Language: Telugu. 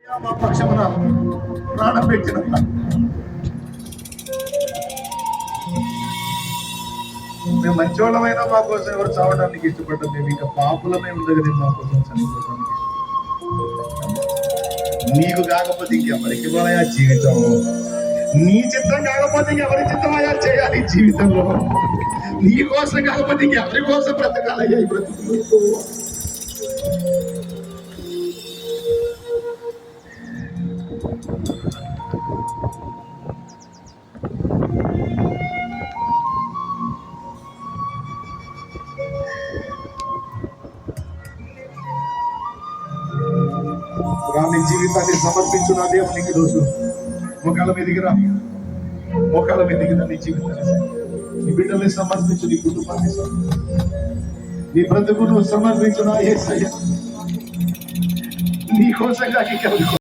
మా పక్షమున ప్రాణం పెట్టిన మేము మంచివాళ్ళమైనా మా కోసం ఎవరు చావడానికి ఇష్టపడ్డాం. మేము ఇంకా పాపులమే ఉండగలి మా కోసం చనిపోవడానికి నీకు కాకపోతే ఇంకెవరికి ఇవ్వాలయా జీవితం? నీ చిత్తం కాకపోతే ఇంకెవరి చిత్తమయ్యా చేయాలి జీవితంలో? నీ కోసం కాకపోతే ఇంకెవరి కోసం బ్రతకాలయ్యా ఈ బ్రతుకులు? నీ జీవితాన్ని సమర్పించు నా దేవునికి రోజు మోకాళ్ళ మీదకి రా, మోకాళ్ళ మీదకి రా. నీ జీవితాన్ని, నీ బిడ్డల్ని సమర్పించు, నీ కుటుంబాన్ని నీ బ్రతుకును సమర్పించు నా యేసయ్య. నీ కోసంగా